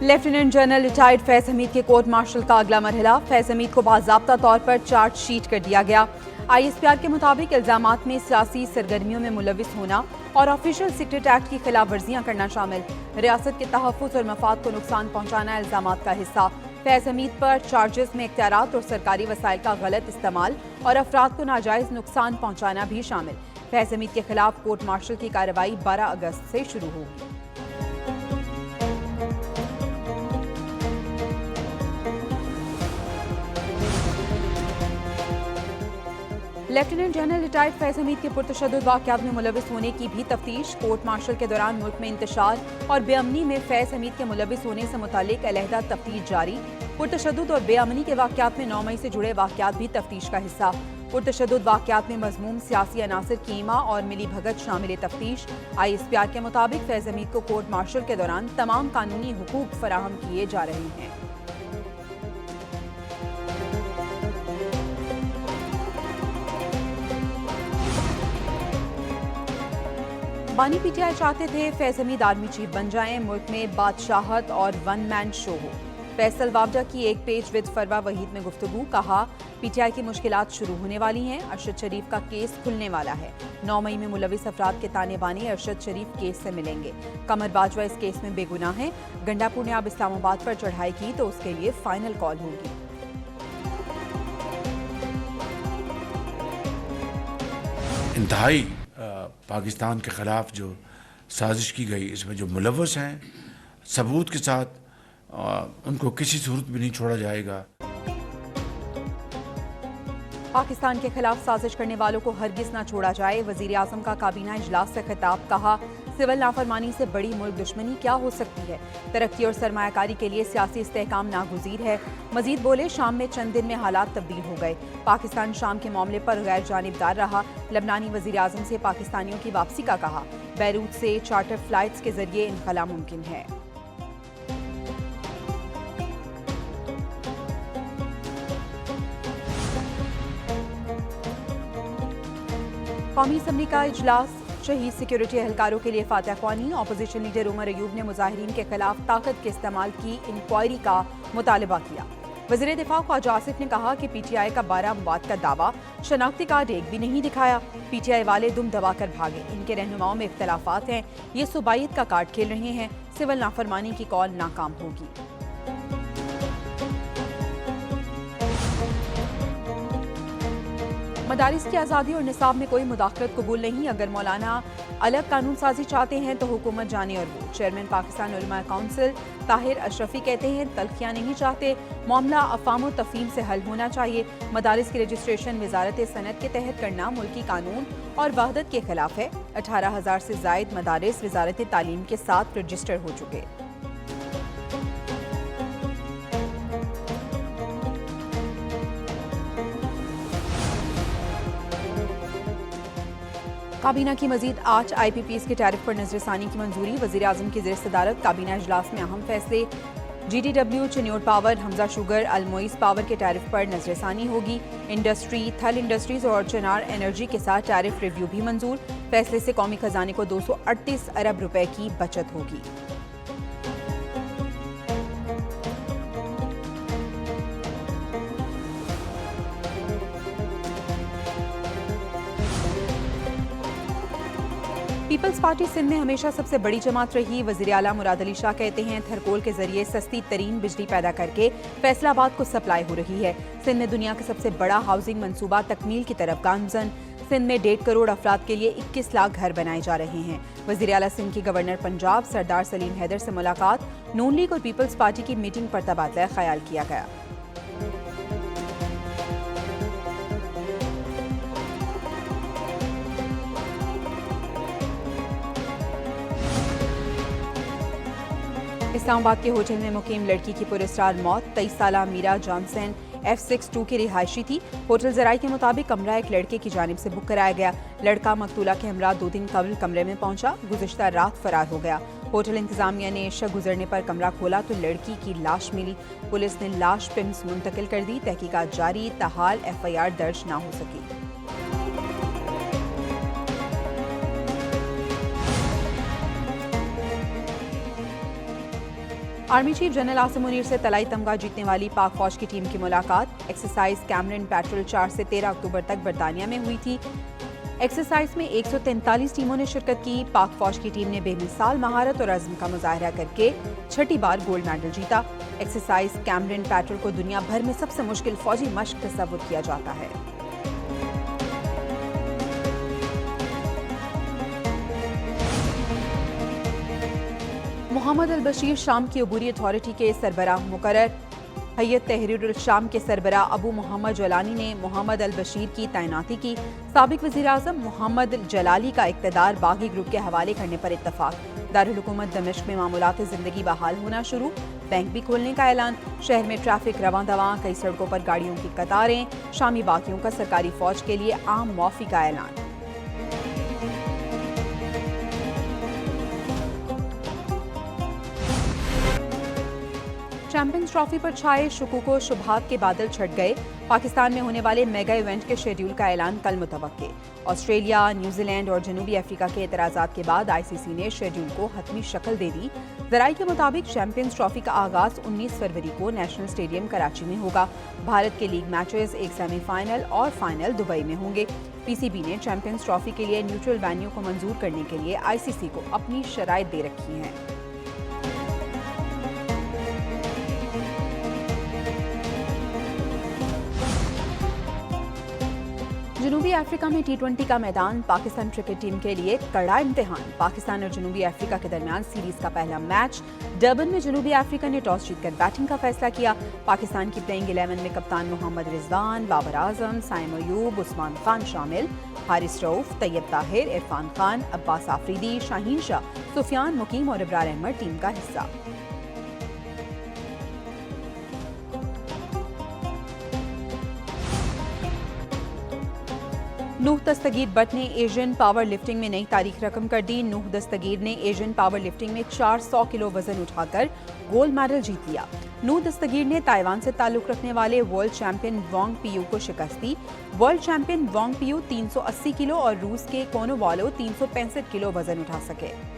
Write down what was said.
Lieutenant general retired Faiz Hamid के court martial का अगला मरहला। फैज हमीद को बाज़ाब्ता तौर पर चार्जशीट कर दिया गया। ISPR के मुताबिक इल्जामात में सियासी सरगर्मियों में मुलविस होना और ऑफिशियल सीक्रेट एक्ट की खिलाफ वर्जियां करना शामिल। रियासत के तहफ़्फ़ुज़ और मफाद को नुकसान पहुंचाना इल्जामात का हिस्सा। फैज हमीद पर चार्जेस में इख्तियारात और सरकारी वसाइल का गलत इस्तेमाल और अफराद को नाजायज़ नुकसान पहुंचाना भी शामिल। फैज हमीद के खिलाफ कोर्ट मार्शल की कार्रवाई 12 अगस्त से शुरू होगी। Lieutenant general retired Faiz Hamid के पुरतशद्दुद वाक़यात में मुलविस होने की भी तफ्तीश। कोर्ट मार्शल के दौरान मुल्क में इंतशार और बेअमनी में फैज हमीद के मुलविस होने से मुतालिक अलहदा तफ्तीश जारी। पुरतशद्दुद और बेअमनी के वाक़यात में 9 मई से जुड़े वाक़यात भी तफ्तीश का हिस्सा। पुरतशद्दुद वाक़यात में मज़मूम सियासी अनासर की ईमा और मिली भगत शामिल तफ्तीश। ISPR के मुताबिक फैज हमीद को कोर्ट मार्शल के दौरान तमाम कानूनी हुकूक फराहम किए जा रहे हैं। बानी PTI चाहते थे फैज हमीद आर्मी चीफ बन जाएं, मुल्क में बादशाहत और वन मैन शो हो। फैसल वावडा की एक पेज विद फरवा वहीद में गुफ्तगू। कहा PTI की मुश्किलात शुरू होने वाली हैं। अरशद शरीफ का केस खुलने वाला है। 9 मई में मुलविस अफराद के ताने बाने अरशद शरीफ केस से मिलेंगे। कमर बाजवा इस केस में बेगुनाह है। गंडापुर ने अब इस्लामाबाद पर चढ़ाई की तो उसके लिए फाइनल कॉल होगी। इंतहाई पाकिस्तान के ख़िलाफ़ जो साजिश की गई, इसमें जो मुलव्वस हैं सबूत के साथ उनको किसी सूरत में नहीं छोड़ा जाएगा। पाकिस्तान के खिलाफ साजिश करने वालों को हरगिज ना छोड़ा जाए। वज़ीर आज़म का काबीना इजलास से खिताब। कहा सिविल नाफरमानी से बड़ी मुल्क दुश्मनी क्या हो सकती है। तरक्की और सरमायाकारी के लिए सियासी इस्तेहकाम नागुज़ीर है। मजीद बोले शाम में चंद दिन में हालात तब्दील हो गए। पाकिस्तान शाम के मामले पर गैर जानिबदार रहा। लबनानी वज़ीर आज़म से पाकिस्तानियों की वापसी का कहा। बैरूत से चार्टर फ्लाइट्स के जरिए इनखला मुमकिन है। कौमी असम्बली का इजलास। शहीद सिक्योरिटी एहलकारों के लिए फातह ख्वानी। अपोजिशन लीडर उमर अयूब ने मुजाहिरीन के खिलाफ ताकत के इस्तेमाल की इंक्वायरी का मुतालबा किया। वज़ीर दिफा ख्वाजा आसिफ ने कहा कि PTI का 12 मवाद का दावा शनाख्ती कार्ड एक भी नहीं दिखाया। PTI वाले दुम दबाकर भागे। इनके रहनुमाओं में इख्तलाफात हैं। ये सुबाइत का कार्ड खेल रहे हैं। सिविल नाफरमानी की कॉल नाकाम होगी। मदारिस की आज़ादी और निसाब में कोई मुदाखलत कबूल नहीं। अगर मौलाना अलग कानून साजी चाहते हैं तो हुकूमत जाने और वो। चेयरमैन पाकिस्तान उलमा काउंसिल ताहिर अशरफी कहते हैं तल्खियाँ नहीं चाहते, मामला अफ़ाम व तफ़हीम से हल होना चाहिए। मदारिस की रजिस्ट्रेशन वजारत सनत के तहत करना मुल्की कानून और वहदत के खिलाफ है। 18,000 से ज़ायद मदारिस वजारत तालीम के साथ रजिस्टर हो चुके। काबीना की मजीद 8 IPPs के टैरिफ पर नजरसानी की मंजूरी। वज़ीर आज़म की ज़ेर सदारत काबीना इजलास में अहम फैसले। GTW, Chiniot power, Hamza sugar, Almoiz power के टैरिफ पर नजरसानी होगी। इंडस्ट्री, थल इंडस्ट्रीज और चिनार एनर्जी के साथ टैरिफ रिव्यू भी मंजूर। फैसले से कौमी खजाने को 238 अरब रुपए की बचत होगी। पीपल्स पार्टी सिंध में हमेशा सबसे बड़ी जमात रही। वज़ीर आला मुराद अली शाह कहते हैं थरकोल के जरिए सस्ती तरीन बिजली पैदा करके फैसलाबाद को सप्लाई हो रही है। सिंध में दुनिया का सबसे बड़ा हाउसिंग मंसूबा तकमील की तरफ गामजन। सिंध में 1.5 करोड़ अफराद के लिए 21 लाख घर बनाए जा रहे हैं। वज़ीर आला सिंध की गवर्नर पंजाब सरदार सलीम हैदर से मुलाकात। नून लीग और पीपल्स पार्टी की मीटिंग पर तबादला ख्याल किया गया। इस्लामाबाद के होटल में मुकीम लड़की की पुरस्कार मौत। 23 साला मीरा जॉनसन F62 की रिहायशी थी। होटल जराई के मुताबिक कमरा एक लड़के की जानिब से बुक कराया गया। लड़का मकतूला के हमरा 2 दिन कबल कमरे में पहुंचा। गुज़िश्ता रात फरार हो गया। होटल इंतजामिया ने शक गुजरने पर कमरा खोला तो लड़की की लाश मिली। पुलिस ने लाश पिम्स मुंतकिल कर दी। तहकीकात जारी। ताहाल FIR दर्ज न हो सकी। Army chief general Asim Munir से तलाई तमगा जीतने वाली पाक फौज की टीम की मुलाकात। एक्सरसाइज कैमरन पेट्रोल 4 से 13 अक्टूबर तक बरतानिया में हुई थी। एक्सरसाइज में 143 टीमों ने शिरकत की। पाक फौज की टीम ने बेमिसाल महारत और अज़्म का मुजाहरा करके छठी बार गोल्ड मेडल जीता। एक्सरसाइज कैमरन पेट्रोल को दुनिया भर में सबसे मुश्किल फौजी मश्क तस्वुर किया जाता है। मोहम्मद अल बशीर शाम की अबूरी अथॉरिटी के सरबराह मुकर्रर। हैयत तहरीरुल शाम के सरबराह अबू मोहम्मद जलाली ने मोहम्मद अल बशीर की तैनाती की। साबिक वज़ीर आज़म मोहम्मद जलाली का इक़्तिदार बागी ग्रुप के हवाले करने पर इत्तफाक। दारुल हुकूमत दमिश्क में मामूलात ज़िंदगी बहाल होना शुरू। बैंक भी खोलने का ऐलान। शहर में ट्रैफिक रवां दवां, कई सड़कों पर गाड़ियों की कतारें। शामी बागियों का सरकारी फौज के लिए आम मुआफ़ी का ऐलान। चैंपियंस ट्रॉफी पर छाए शुकूक व शुबहात के बादल छट गए। पाकिस्तान में होने वाले मेगा इवेंट के शेड्यूल का ऐलान कल मुतवक्के। ऑस्ट्रेलिया, न्यूजीलैंड और जनूबी अफ्रीका के एतराज़ात के बाद ICC ने शेड्यूल को हतमी शक्ल दे दी। ज़राई के मुताबिक चैंपियंस ट्रॉफी का आगाज़ 19 फरवरी को नेशनल स्टेडियम कराची में होगा। भारत के लीग मैचेस, एक सेमीफाइनल और फाइनल दुबई में होंगे। PCB ने चैंपियंस ट्रॉफी के लिए न्यूट्रल वेन्यू को मंजूर करने के लिए ICC को अपनी शराइत दे रखी हैं। जनूबी अफ्रीका में T20 का मैदान पाकिस्तान क्रिकेट टीम के लिए कड़ा इम्तिहान। पाकिस्तान और जनूबी अफ्रीका के दरमियान सीरीज का पहला मैच। डरबन में जनूबी अफ्रीका ने टॉस जीतकर बैटिंग का फैसला किया। पाकिस्तान की प्लेइंग 11 में कप्तान मोहम्मद रिजवान, बाबर आजम, साइम अयूब, उस्मान खान शामिल। हारिस रऊफ, तैयब ताहिर, इरफान खान, अब्बास आफरीदी, शाहीन शाह, सुफियान मुकीम और इब्रार अहमद टीम का हिस्सा। नूह दस्तगीर बट ने एशियन पावर लिफ्टिंग में नई तारीख रकम कर दी। नूह दस्तगीर ने एशियन पावर लिफ्टिंग में 400 किलो वजन उठाकर गोल्ड मेडल जीत लिया। नूह दस्तगीर ने ताइवान से ताल्लुक रखने वाले वर्ल्ड चैंपियन वांग पियू को शिकस्त दी। वर्ल्ड चैंपियन वांग पियू 380 किलो और रूस के कोनोवालो 365 किलो वजन उठा सके।